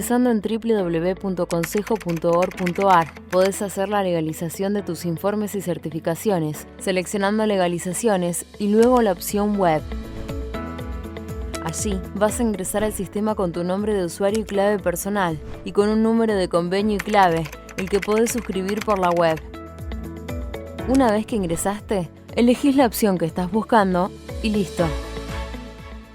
Ingresando en www.consejo.org.ar podés hacer la legalización de tus informes y certificaciones, seleccionando legalizaciones y luego la opción web. Allí vas a ingresar al sistema con tu nombre de usuario y clave personal y con un número de convenio y clave, el que podés suscribir por la web. Una vez que ingresaste, elegís la opción que estás buscando y listo.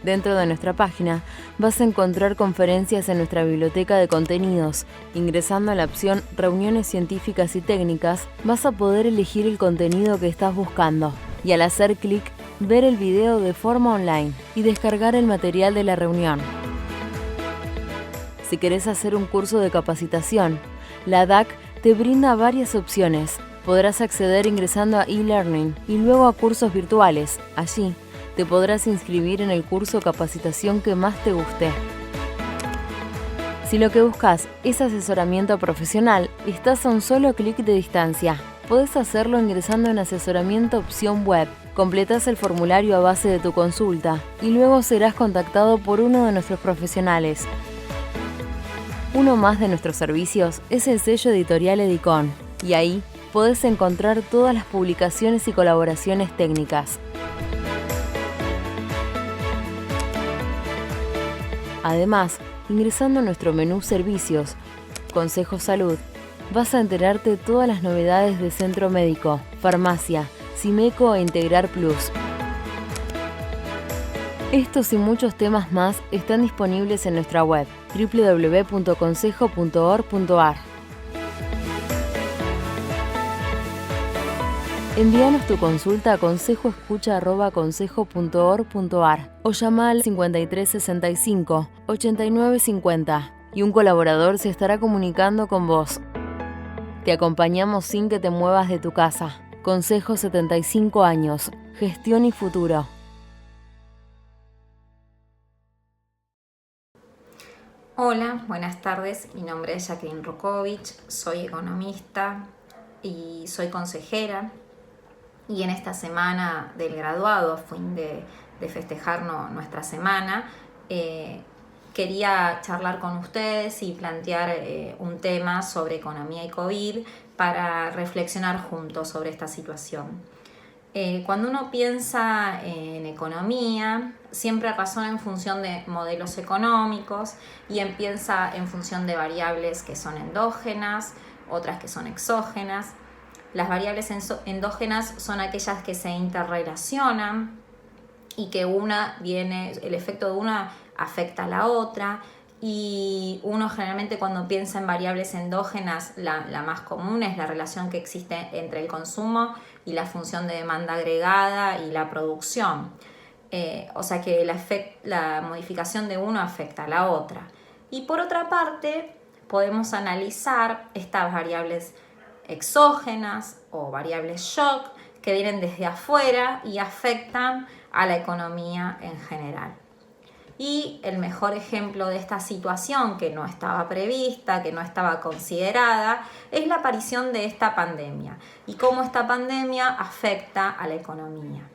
Dentro de nuestra página vas a encontrar conferencias en nuestra biblioteca de contenidos. Ingresando a la opción Reuniones científicas y técnicas, vas a poder elegir el contenido que estás buscando y al hacer clic, ver el video de forma online y descargar el material de la reunión. Si querés hacer un curso de capacitación, la DAC te brinda varias opciones. Podrás acceder ingresando a e-learning y luego a cursos virtuales. Allí te podrás inscribir en el curso o capacitación que más te guste. Si lo que buscas es asesoramiento profesional, estás a un solo clic de distancia. Podés hacerlo ingresando en Asesoramiento opción web. Completás el formulario a base de tu consulta y luego serás contactado por uno de nuestros profesionales. Uno más de nuestros servicios es el sello editorial Edicon, y ahí podés encontrar todas las publicaciones y colaboraciones técnicas. Además, ingresando a nuestro menú Servicios, Consejo Salud, vas a enterarte de todas las novedades de Centro Médico, Farmacia, Simeco e Integrar Plus. Estos y muchos temas más están disponibles en nuestra web www.consejo.org.ar. Envíanos tu consulta a consejoescucha@consejo.org.ar o llama al 5365 8950 y un colaborador se estará comunicando con vos. Te acompañamos sin que te muevas de tu casa. Consejo 75 años. Gestión y futuro. Hola, buenas tardes. Mi nombre es Jacqueline Rukovich, soy economista y soy consejera. Y en esta semana del graduado, a fin de festejar nuestra semana, quería charlar con ustedes y plantear un tema sobre economía y COVID para reflexionar juntos sobre esta situación. Cuando uno piensa en economía, siempre razona en función de modelos económicos y piensa en función de variables que son endógenas, otras que son exógenas. Las variables endógenas son aquellas que se interrelacionan y que el efecto de una afecta a la otra, y uno generalmente cuando piensa en variables endógenas, la más común es la relación que existe entre el consumo y la función de demanda agregada y la producción. O sea que la modificación de uno afecta a la otra. Y por otra parte, podemos analizar estas variables exógenas o variables shock que vienen desde afuera y afectan a la economía en general. Y el mejor ejemplo de esta situación que no estaba prevista, que no estaba considerada, es la aparición de esta pandemia y cómo esta pandemia afecta a la economía.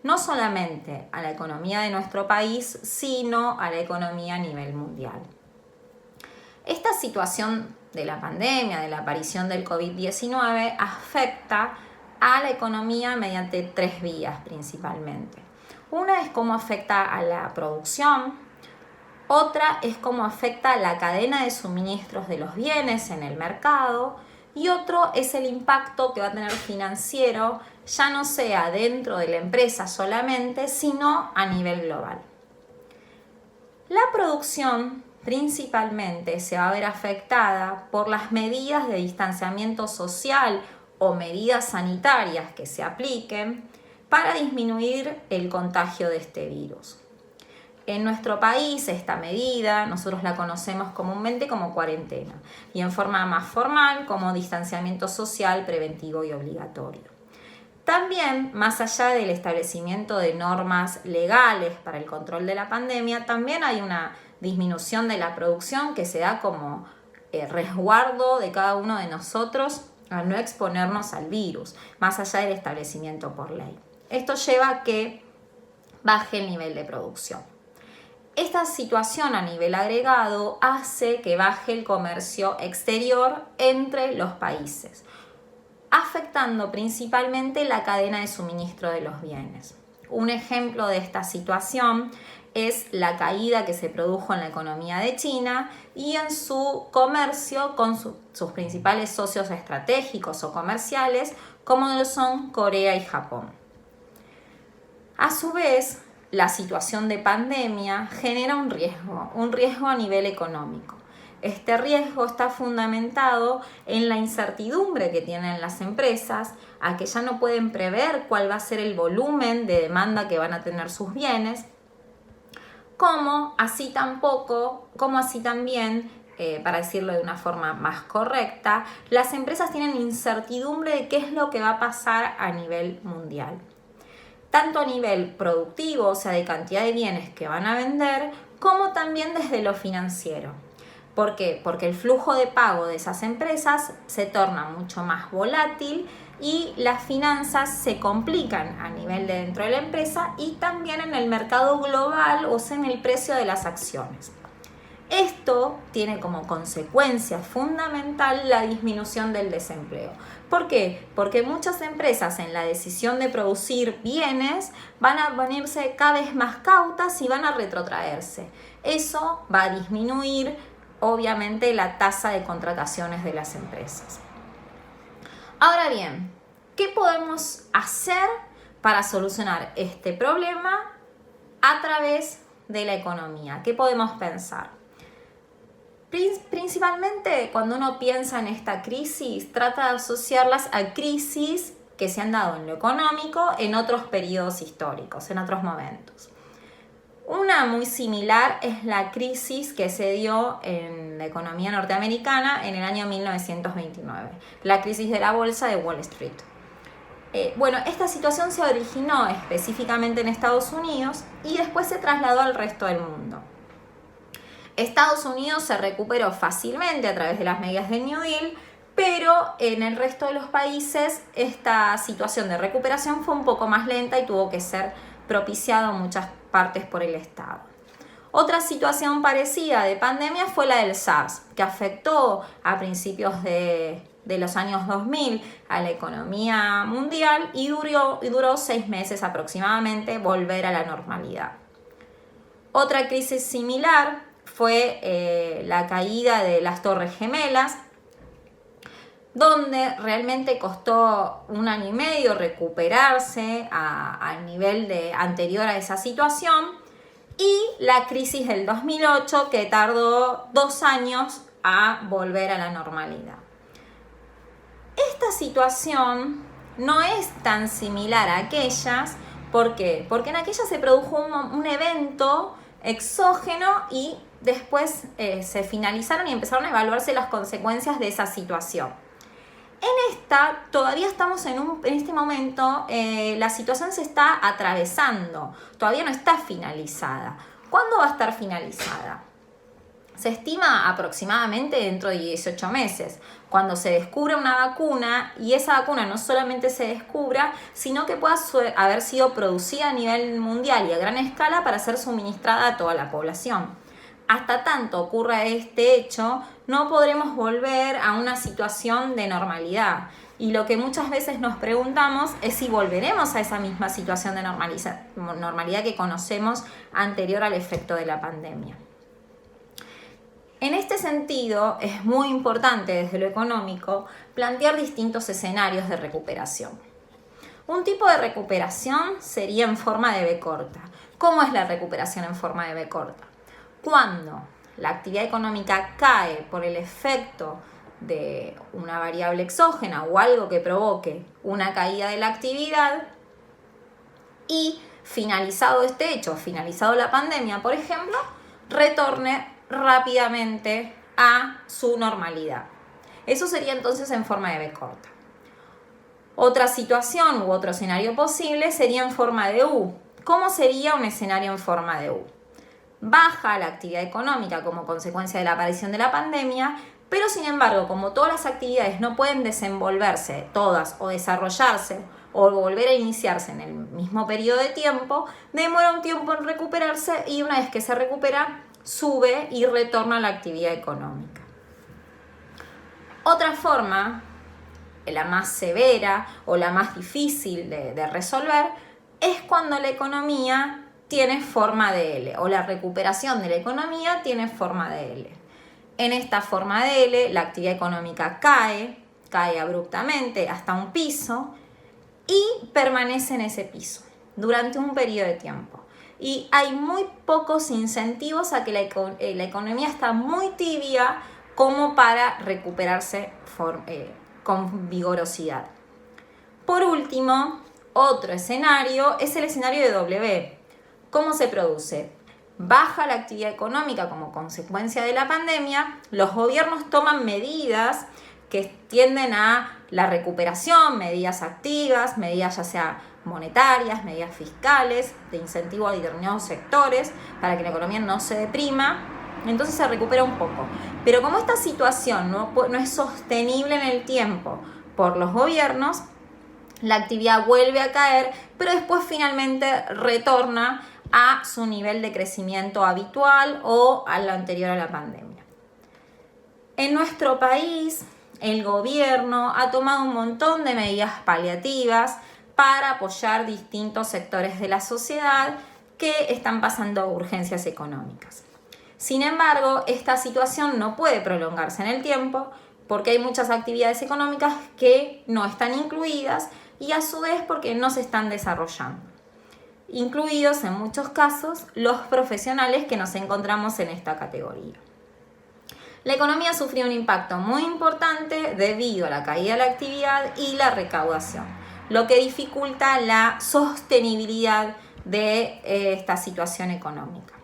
No solamente a la economía de nuestro país, sino a la economía a nivel mundial. Esta situación de la pandemia, de la aparición del COVID-19, afecta a la economía mediante 3 vías principalmente. Una es cómo afecta a la producción, otra es cómo afecta a la cadena de suministros de los bienes en el mercado, y otro es el impacto que va a tener financiero, ya no sea dentro de la empresa solamente, sino a nivel global. La producción principalmente se va a ver afectada por las medidas de distanciamiento social o medidas sanitarias que se apliquen para disminuir el contagio de este virus. En nuestro país esta medida nosotros la conocemos comúnmente como cuarentena y en forma más formal como distanciamiento social preventivo y obligatorio. También, más allá del establecimiento de normas legales para el control de la pandemia, también hay una disminución de la producción que se da como resguardo de cada uno de nosotros a no exponernos al virus, más allá del establecimiento por ley. Esto lleva a que baje el nivel de producción. Esta situación a nivel agregado hace que baje el comercio exterior entre los países, afectando principalmente la cadena de suministro de los bienes. Un ejemplo de esta situación es la caída que se produjo en la economía de China y en su comercio con sus principales socios estratégicos o comerciales, como lo son Corea y Japón. A su vez, la situación de pandemia genera un riesgo a nivel económico. Este riesgo está fundamentado en la incertidumbre que tienen las empresas, a que ya no pueden prever cuál va a ser el volumen de demanda que van a tener sus bienes, como así también, para decirlo de una forma más correcta, las empresas tienen incertidumbre de qué es lo que va a pasar a nivel mundial. Tanto a nivel productivo, o sea, de cantidad de bienes que van a vender, como también desde lo financiero. ¿Por qué? Porque el flujo de pago de esas empresas se torna mucho más volátil y las finanzas se complican a nivel de dentro de la empresa y también en el mercado global, o sea, en el precio de las acciones. Esto tiene como consecuencia fundamental la disminución del desempleo. ¿Por qué? Porque muchas empresas en la decisión de producir bienes van a ponerse cada vez más cautas y van a retrotraerse. Eso va a disminuir, obviamente, la tasa de contrataciones de las empresas. Ahora bien, ¿qué podemos hacer para solucionar este problema a través de la economía? ¿Qué podemos pensar? Principalmente cuando uno piensa en esta crisis, trata de asociarlas a crisis que se han dado en lo económico en otros periodos históricos, en otros momentos. Una muy similar es la crisis que se dio en la economía norteamericana en el año 1929, la crisis de la bolsa de Wall Street. Esta situación se originó específicamente en Estados Unidos y después se trasladó al resto del mundo. Estados Unidos se recuperó fácilmente a través de las medidas de New Deal, pero en el resto de los países esta situación de recuperación fue un poco más lenta y tuvo que ser propiciado en muchas partes por el Estado. Otra situación parecida de pandemia fue la del SARS, que afectó a principios de los años 2000 a la economía mundial y duró 6 meses aproximadamente volver a la normalidad. Otra crisis similar fue la caída de las Torres Gemelas, donde realmente costó 1 año y medio recuperarse al nivel anterior a esa situación, y la crisis del 2008, que tardó 2 años a volver a la normalidad. Esta situación no es tan similar a aquellas. ¿Por qué? Porque en aquellas se produjo un evento exógeno y después se finalizaron y empezaron a evaluarse las consecuencias de esa situación. En esta, todavía estamos en este momento, la situación se está atravesando, todavía no está finalizada. ¿Cuándo va a estar finalizada? Se estima aproximadamente dentro de 18 meses, cuando se descubre una vacuna, y esa vacuna no solamente se descubra, sino que pueda haber sido producida a nivel mundial y a gran escala para ser suministrada a toda la población. Hasta tanto ocurra este hecho, no podremos volver a una situación de normalidad. Y lo que muchas veces nos preguntamos es si volveremos a esa misma situación de normalidad que conocemos anterior al efecto de la pandemia. En este sentido, es muy importante desde lo económico plantear distintos escenarios de recuperación. Un tipo de recuperación sería en forma de V corta. ¿Cómo es la recuperación en forma de V corta? Cuando la actividad económica cae por el efecto de una variable exógena o algo que provoque una caída de la actividad, y finalizado este hecho, finalizado la pandemia, por ejemplo, retorne rápidamente a su normalidad. Eso sería entonces en forma de V corta. Otra situación u otro escenario posible sería en forma de U. ¿Cómo sería un escenario en forma de U? Baja la actividad económica como consecuencia de la aparición de la pandemia, pero sin embargo, como todas las actividades no pueden desenvolverse todas o desarrollarse o volver a iniciarse en el mismo periodo de tiempo, demora un tiempo en recuperarse y una vez que se recupera, sube y retorna a la actividad económica. Otra forma, la más severa o la más difícil de resolver, es cuando la economía tiene forma de L o la recuperación de la economía tiene forma de L. En esta forma de L, la actividad económica cae abruptamente hasta un piso y permanece en ese piso durante un periodo de tiempo. Y hay muy pocos incentivos a que la economía está muy tibia como para recuperarse con vigorosidad. Por último, otro escenario es el escenario de W. ¿Cómo se produce? Baja la actividad económica como consecuencia de la pandemia, los gobiernos toman medidas que tienden a la recuperación, medidas activas, medidas ya sea monetarias, medidas fiscales, de incentivo a determinados sectores para que la economía no se deprima, entonces se recupera un poco. Pero como esta situación no es sostenible en el tiempo por los gobiernos, la actividad vuelve a caer, pero después finalmente retorna a su nivel de crecimiento habitual o a lo anterior a la pandemia. En nuestro país, el gobierno ha tomado un montón de medidas paliativas para apoyar distintos sectores de la sociedad que están pasando urgencias económicas. Sin embargo, esta situación no puede prolongarse en el tiempo porque hay muchas actividades económicas que no están incluidas y a su vez porque no se están desarrollando, incluidos en muchos casos los profesionales que nos encontramos en esta categoría. La economía sufrió un impacto muy importante debido a la caída de la actividad y la recaudación, lo que dificulta la sostenibilidad de esta situación económica.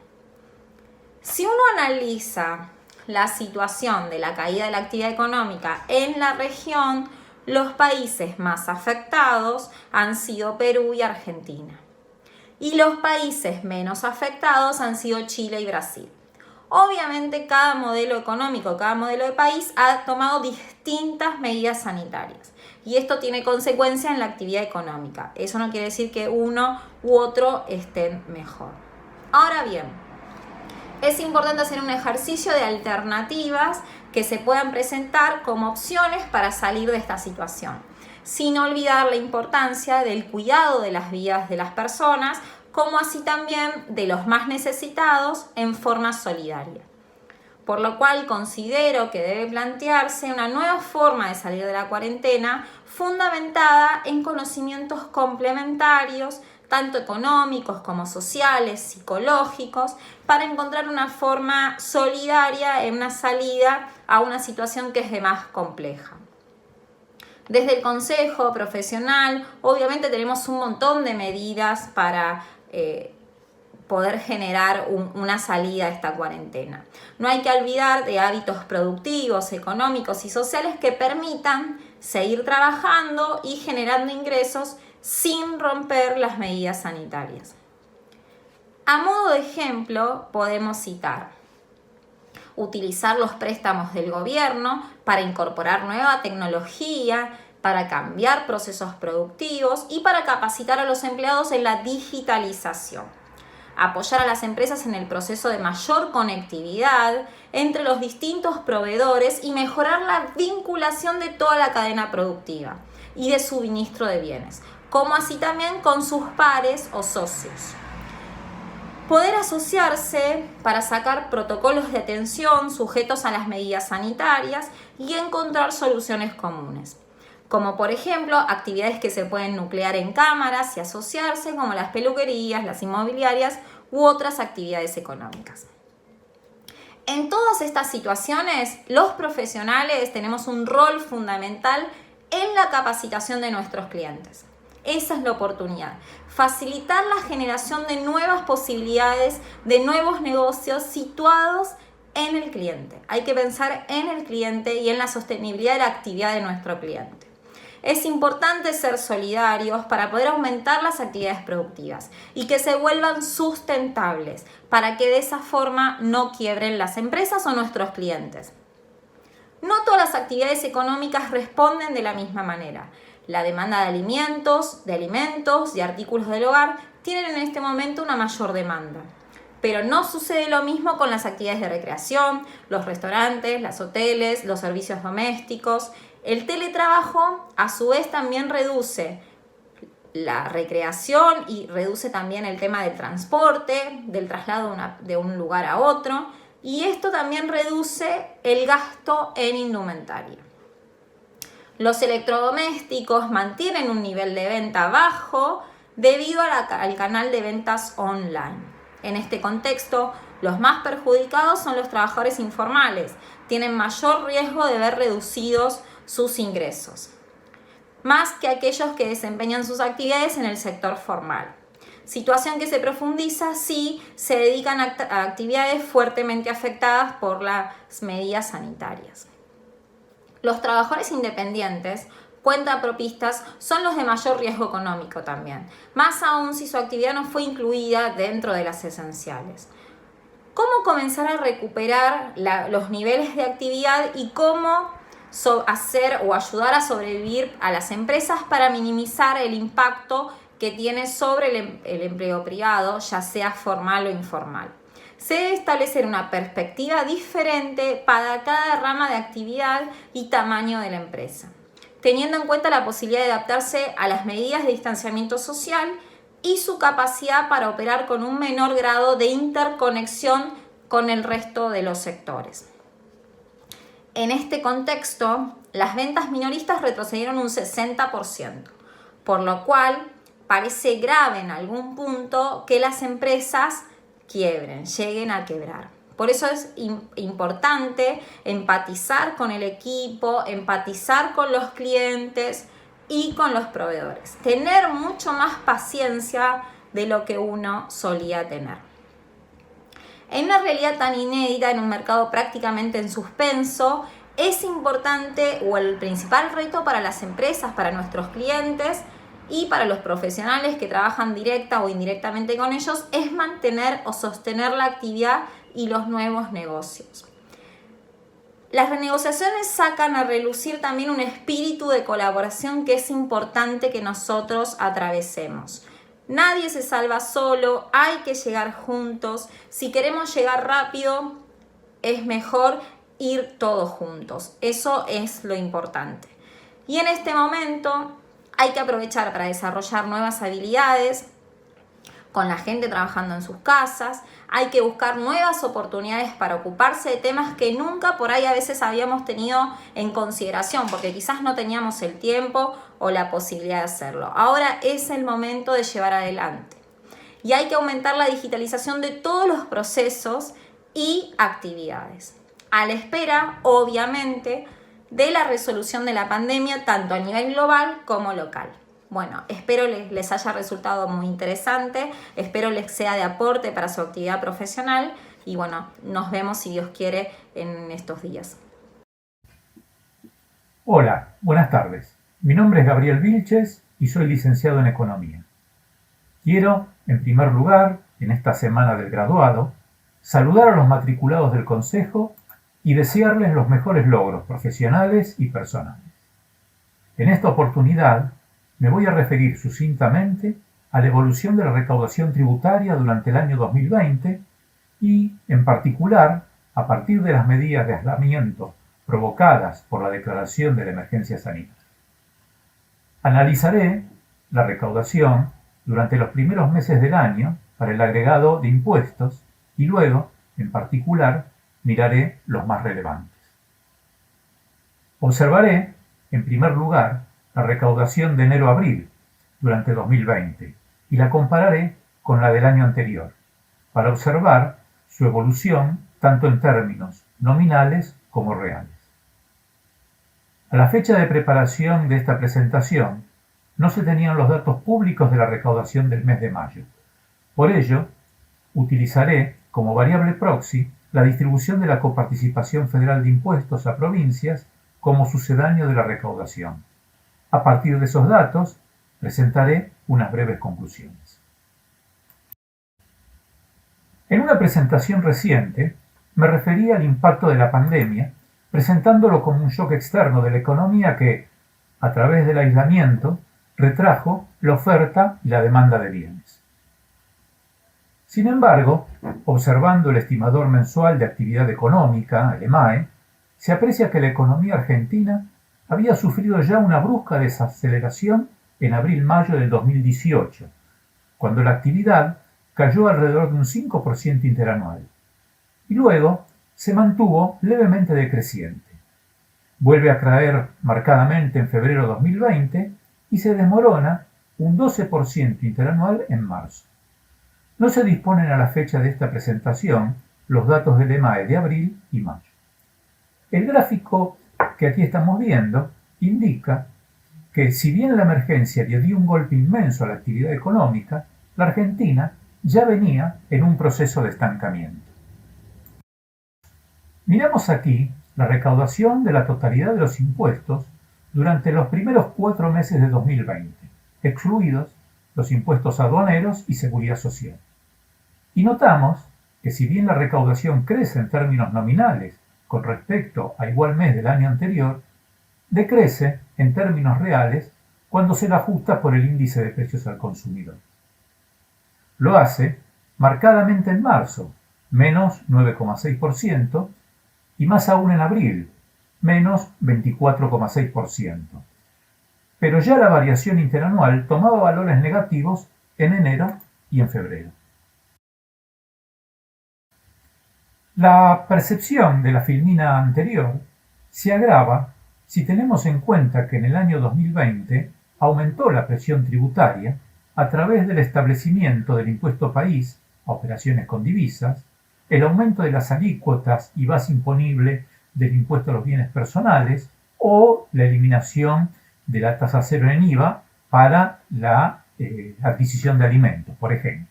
Si uno analiza la situación de la caída de la actividad económica en la región, los países más afectados han sido Perú y Argentina. Y los países menos afectados han sido Chile y Brasil. Obviamente cada modelo económico, cada modelo de país ha tomado distintas medidas sanitarias y esto tiene consecuencias en la actividad económica. Eso no quiere decir que uno u otro estén mejor. Ahora bien, es importante hacer un ejercicio de alternativas que se puedan presentar como opciones para salir de esta situación, sin olvidar la importancia del cuidado de las vidas de las personas, como así también de los más necesitados en forma solidaria. Por lo cual considero que debe plantearse una nueva forma de salir de la cuarentena fundamentada en conocimientos complementarios, tanto económicos como sociales, psicológicos, para encontrar una forma solidaria en una salida a una situación que es de más compleja. Desde el consejo profesional, obviamente tenemos un montón de medidas para poder generar una salida a esta cuarentena. No hay que olvidar de hábitos productivos, económicos y sociales que permitan seguir trabajando y generando ingresos sin romper las medidas sanitarias. A modo de ejemplo, podemos citar utilizar los préstamos del gobierno para incorporar nueva tecnología, para cambiar procesos productivos y para capacitar a los empleados en la digitalización. Apoyar a las empresas en el proceso de mayor conectividad entre los distintos proveedores y mejorar la vinculación de toda la cadena productiva y de suministro de bienes, como así también con sus pares o socios. Poder asociarse para sacar protocolos de atención sujetos a las medidas sanitarias y encontrar soluciones comunes, como por ejemplo actividades que se pueden nuclear en cámaras y asociarse, como las peluquerías, las inmobiliarias u otras actividades económicas. En todas estas situaciones, los profesionales tenemos un rol fundamental en la capacitación de nuestros clientes. Esa es la oportunidad, facilitar la generación de nuevas posibilidades, de nuevos negocios situados en el cliente. Hay que pensar en el cliente y en la sostenibilidad de la actividad de nuestro cliente. Es importante ser solidarios para poder aumentar las actividades productivas y que se vuelvan sustentables para que de esa forma no quiebren las empresas o nuestros clientes. No todas las actividades económicas responden de la misma manera. La demanda de alimentos, y artículos del hogar tienen en este momento una mayor demanda. Pero no sucede lo mismo con las actividades de recreación, los restaurantes, los hoteles, los servicios domésticos. El teletrabajo, a su vez, también reduce la recreación y reduce también el tema del transporte, del traslado de un lugar a otro. Y esto también reduce el gasto en indumentaria. Los electrodomésticos mantienen un nivel de venta bajo debido al canal de ventas online. En este contexto, los más perjudicados son los trabajadores informales. Tienen mayor riesgo de ver reducidos sus ingresos, más que aquellos que desempeñan sus actividades en el sector formal. Situación que se profundiza si se dedican a actividades fuertemente afectadas por las medidas sanitarias. Los trabajadores independientes, cuentapropistas, son los de mayor riesgo económico también, más aún si su actividad no fue incluida dentro de las esenciales. ¿Cómo comenzar a recuperar los niveles de actividad y cómo hacer o ayudar a sobrevivir a las empresas para minimizar el impacto que tiene sobre el empleo privado, ya sea formal o informal? Se debe establecer una perspectiva diferente para cada rama de actividad y tamaño de la empresa, teniendo en cuenta la posibilidad de adaptarse a las medidas de distanciamiento social y su capacidad para operar con un menor grado de interconexión con el resto de los sectores. En este contexto, las ventas minoristas retrocedieron un 60%, por lo cual parece grave en algún punto que las empresas lleguen a quebrar. Por eso es importante empatizar con el equipo, empatizar con los clientes y con los proveedores. Tener mucho más paciencia de lo que uno solía tener. En una realidad tan inédita, en un mercado prácticamente en suspenso, es importante, o el principal reto para las empresas, para nuestros clientes y para los profesionales que trabajan directa o indirectamente con ellos, es mantener o sostener la actividad y los nuevos negocios. Las renegociaciones sacan a relucir también un espíritu de colaboración que es importante que nosotros atravesemos. Nadie se salva solo, hay que llegar juntos. Si queremos llegar rápido, es mejor ir todos juntos. Eso es lo importante. Y en este momento hay que aprovechar para desarrollar nuevas habilidades con la gente trabajando en sus casas. Hay que buscar nuevas oportunidades para ocuparse de temas que nunca por ahí a veces habíamos tenido en consideración, porque quizás no teníamos el tiempo o la posibilidad de hacerlo. Ahora es el momento de llevar adelante. Y hay que aumentar la digitalización de todos los procesos y actividades, a la espera, obviamente, de la resolución de la pandemia, tanto a nivel global como local. Bueno, espero les haya resultado muy interesante, espero les sea de aporte para su actividad profesional y bueno, nos vemos si Dios quiere en estos días. Hola, buenas tardes. Mi nombre es Gabriel Vilches y soy licenciado en Economía. Quiero, en primer lugar, en esta semana del graduado, saludar a los matriculados del Consejo y desearles los mejores logros profesionales y personales. En esta oportunidad, me voy a referir sucintamente a la evolución de la recaudación tributaria durante el año 2020 y, en particular, a partir de las medidas de aislamiento provocadas por la declaración de la emergencia sanitaria. Analizaré la recaudación durante los primeros meses del año para el agregado de impuestos y luego, en particular, miraré los más relevantes. Observaré, en primer lugar, la recaudación de enero a abril durante 2020 y la compararé con la del año anterior para observar su evolución tanto en términos nominales como reales. A la fecha de preparación de esta presentación no se tenían los datos públicos de la recaudación del mes de mayo. Por ello, utilizaré como variable proxy la distribución de la coparticipación federal de impuestos a provincias como sucedáneo de la recaudación. A partir de esos datos, presentaré unas breves conclusiones. En una presentación reciente, me refería al impacto de la pandemia, presentándolo como un shock externo de la economía que, a través del aislamiento, retrajo la oferta y la demanda de bienes. Sin embargo, observando el estimador mensual de actividad económica, el EMAE, se aprecia que la economía argentina había sufrido ya una brusca desaceleración en abril-mayo del 2018, cuando la actividad cayó alrededor de un 5% interanual, y luego se mantuvo levemente decreciente. Vuelve a caer marcadamente en febrero de 2020 y se desmorona un 12% interanual en marzo. No se disponen a la fecha de esta presentación los datos del EMAE de abril y mayo. El gráfico que aquí estamos viendo indica que si bien la emergencia le dio un golpe inmenso a la actividad económica, la Argentina ya venía en un proceso de estancamiento. Miramos aquí la recaudación de la totalidad de los impuestos durante los primeros 4 meses de 2020, excluidos los impuestos aduaneros y seguridad social. Y notamos que si bien la recaudación crece en términos nominales con respecto a igual mes del año anterior, decrece en términos reales cuando se la ajusta por el índice de precios al consumidor. Lo hace marcadamente en marzo, menos 9,6%, y más aún en abril, menos 24,6%. Pero ya la variación interanual tomaba valores negativos en enero y en febrero. La percepción de la filmina anterior se agrava si tenemos en cuenta que en el año 2020 aumentó la presión tributaria a través del establecimiento del impuesto país a operaciones con divisas, el aumento de las alícuotas y base imponible del impuesto a los bienes personales o la eliminación de la tasa cero en IVA para la adquisición de alimentos, por ejemplo.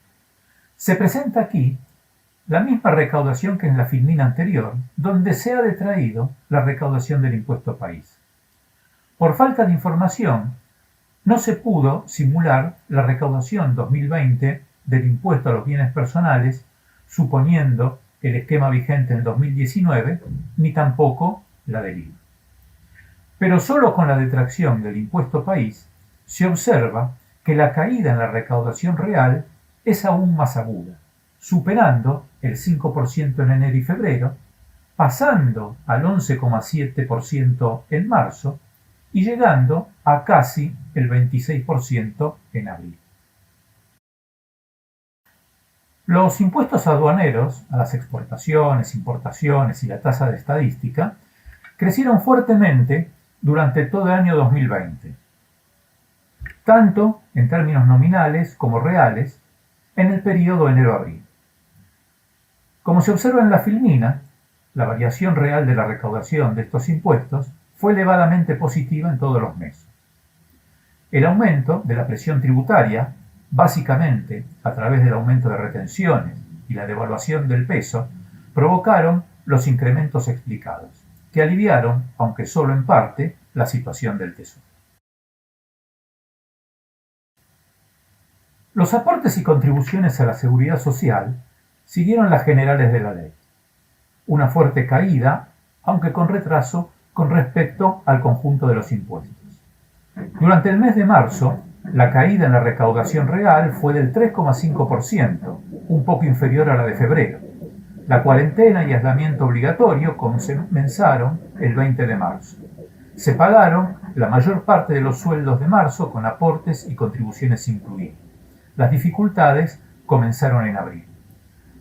Se presenta aquí la misma recaudación que en la filmina anterior, donde se ha detraído la recaudación del impuesto país. Por falta de información, no se pudo simular la recaudación 2020 del impuesto a los bienes personales, suponiendo el esquema vigente en 2019, ni tampoco la del IVA. Pero solo con la detracción del impuesto país se observa que la caída en la recaudación real es aún más aguda, superando el 5% en enero y febrero, pasando al 11,7% en marzo y llegando a casi el 26% en abril. Los impuestos aduaneros a las exportaciones, importaciones y la tasa de estadística crecieron fuertemente durante todo el año 2020, tanto en términos nominales como reales en el periodo enero-abril. Como se observa en la filmina, la variación real de la recaudación de estos impuestos fue elevadamente positiva en todos los meses. El aumento de la presión tributaria, básicamente a través del aumento de retenciones y la devaluación del peso, provocaron los incrementos explicados, que aliviaron, aunque solo en parte, la situación del Tesoro. Los aportes y contribuciones a la seguridad social siguieron las generales de la ley. Una fuerte caída, aunque con retraso, con respecto al conjunto de los impuestos. Durante el mes de marzo, la caída en la recaudación real fue del 3,5%, un poco inferior a la de febrero. La cuarentena y aislamiento obligatorio comenzaron el 20 de marzo. Se pagaron la mayor parte de los sueldos de marzo con aportes y contribuciones incluidos. Las dificultades comenzaron en abril.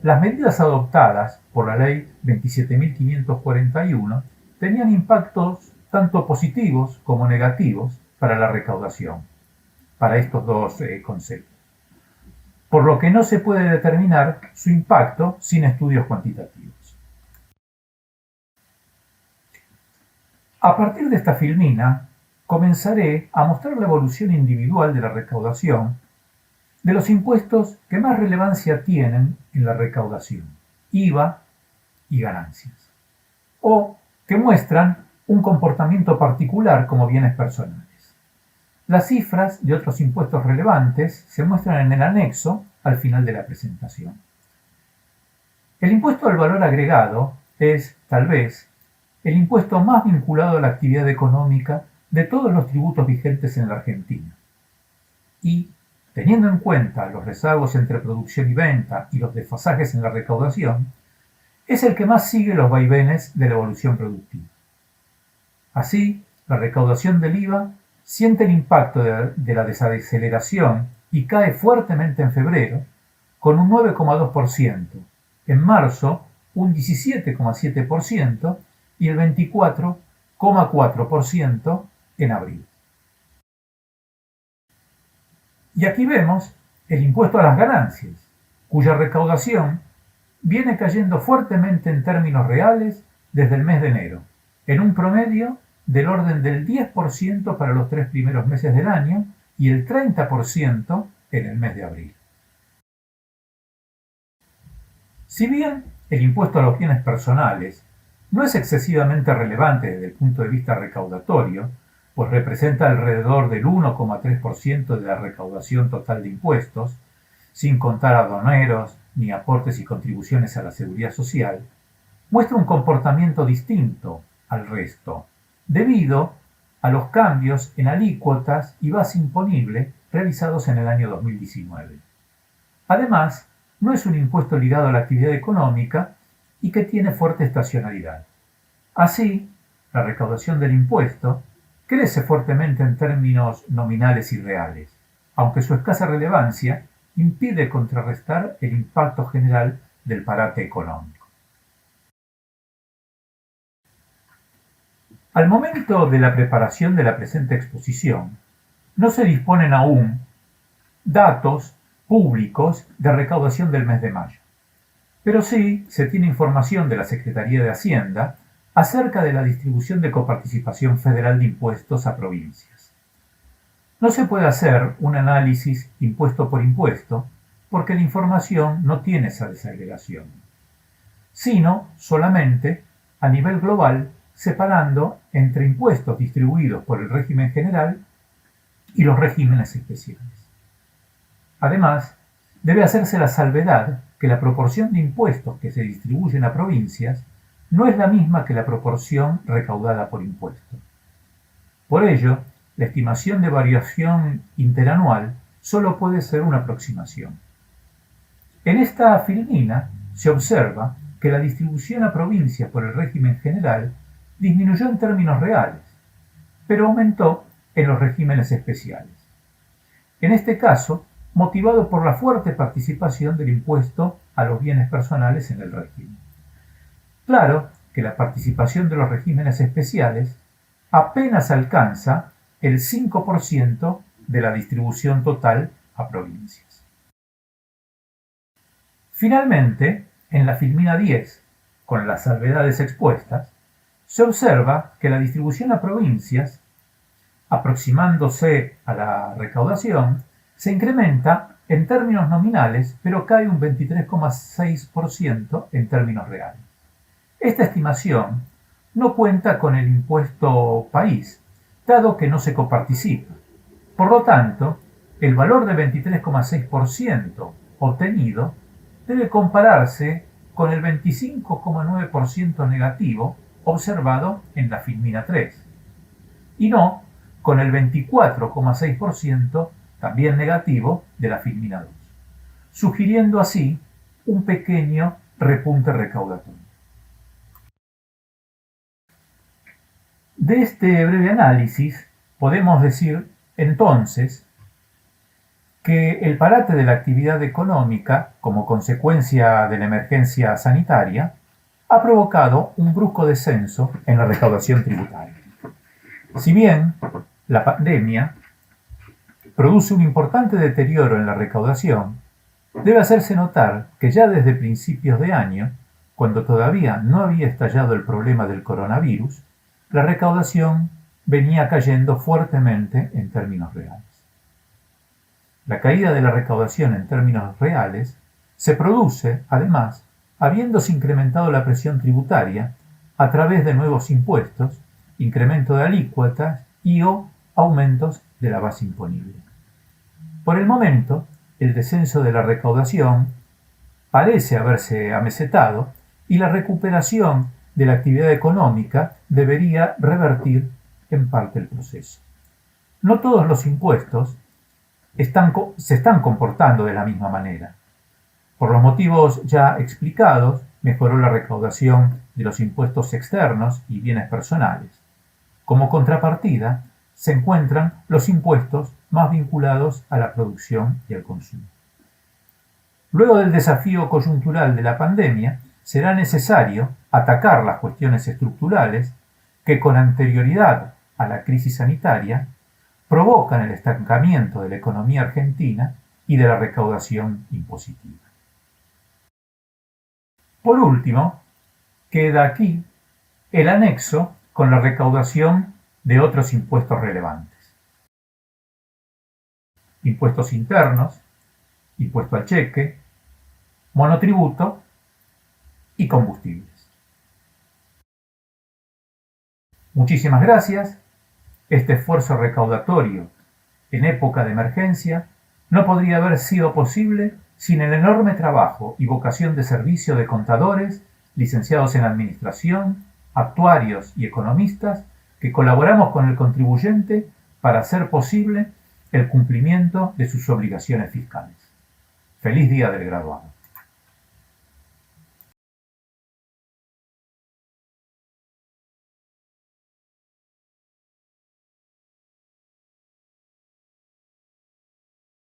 Las medidas adoptadas por la Ley 27.541 tenían impactos tanto positivos como negativos para la recaudación, para estos dos conceptos, por lo que no se puede determinar su impacto sin estudios cuantitativos. A partir de esta filmina, comenzaré a mostrar la evolución individual de la recaudación de los impuestos que más relevancia tienen en la recaudación, IVA y ganancias, o que muestran un comportamiento particular como bienes personales. Las cifras de otros impuestos relevantes se muestran en el anexo al final de la presentación. El impuesto al valor agregado es, tal vez, el impuesto más vinculado a la actividad económica de todos los tributos vigentes en la Argentina. Y, teniendo en cuenta los rezagos entre producción y venta y los desfasajes en la recaudación, es el que más sigue los vaivenes de la evolución productiva. Así, la recaudación del IVA siente el impacto de la desaceleración y cae fuertemente en febrero, con un 9,2%, en marzo un 17,7% y el 24,4% en abril. Y aquí vemos el impuesto a las ganancias, cuya recaudación viene cayendo fuertemente en términos reales desde el mes de enero, en un promedio del orden del 10% para los 3 primeros meses del año y el 30% en el mes de abril. Si bien el impuesto a los bienes personales no es excesivamente relevante desde el punto de vista recaudatorio, pues representa alrededor del 1,3% de la recaudación total de impuestos, sin contar aduaneros ni aportes y contribuciones a la seguridad social, muestra un comportamiento distinto al resto, debido a los cambios en alícuotas y base imponible realizados en el año 2019. Además, no es un impuesto ligado a la actividad económica y que tiene fuerte estacionalidad. Así, la recaudación del impuesto crece fuertemente en términos nominales y reales, aunque su escasa relevancia impide contrarrestar el impacto general del parate económico. Al momento de la preparación de la presente exposición, no se disponen aún datos públicos de recaudación del mes de mayo, pero sí se tiene información de la Secretaría de Hacienda acerca de la distribución de coparticipación federal de impuestos a provincias. No se puede hacer un análisis impuesto por impuesto porque la información no tiene esa desagregación, sino solamente a nivel global, separando entre impuestos distribuidos por el régimen general y los regímenes especiales. Además, debe hacerse la salvedad que la proporción de impuestos que se distribuyen a provincias no es la misma que la proporción recaudada por impuesto. Por ello, la estimación de variación interanual solo puede ser una aproximación. En esta filmina se observa que la distribución a provincias por el régimen general disminuyó en términos reales, pero aumentó en los regímenes especiales. En este caso, motivado por la fuerte participación del impuesto a los bienes personales en el régimen. Claro que la participación de los regímenes especiales apenas alcanza el 5% de la distribución total a provincias. Finalmente, en la filmina 10, con las salvedades expuestas, se observa que la distribución a provincias, aproximándose a la recaudación, se incrementa en términos nominales, pero cae un 23,6% en términos reales. Esta estimación no cuenta con el impuesto país, dado que no se coparticipa. Por lo tanto, el valor de 23,6% obtenido debe compararse con el 25,9% negativo observado en la filmina 3, y no con el 24,6% también negativo de la filmina 2, sugiriendo así un pequeño repunte recaudatorio. De este breve análisis podemos decir entonces que el parate de la actividad económica como consecuencia de la emergencia sanitaria ha provocado un brusco descenso en la recaudación tributaria. Si bien la pandemia produce un importante deterioro en la recaudación, debe hacerse notar que ya desde principios de año, cuando todavía no había estallado el problema del coronavirus, la recaudación venía cayendo fuertemente en términos reales. La caída de la recaudación en términos reales se produce, además, habiéndose incrementado la presión tributaria a través de nuevos impuestos, incremento de alícuotas y o aumentos de la base imponible. Por el momento, el descenso de la recaudación parece haberse amesetado y la recuperación de la actividad económica debería revertir en parte el proceso. No todos los impuestos se están comportando de la misma manera. Por los motivos ya explicados, mejoró la recaudación de los impuestos externos y bienes personales. Como contrapartida, se encuentran los impuestos más vinculados a la producción y al consumo. Luego del desafío coyuntural de la pandemia, será necesario atacar las cuestiones estructurales que con anterioridad a la crisis sanitaria provocan el estancamiento de la economía argentina y de la recaudación impositiva. Por último, queda aquí el anexo con la recaudación de otros impuestos relevantes. Impuestos internos, impuesto al cheque, monotributo y combustibles. Muchísimas gracias. Este esfuerzo recaudatorio en época de emergencia no podría haber sido posible sin el enorme trabajo y vocación de servicio de contadores, licenciados en administración, actuarios y economistas que colaboramos con el contribuyente para hacer posible el cumplimiento de sus obligaciones fiscales. Feliz Día del Graduado.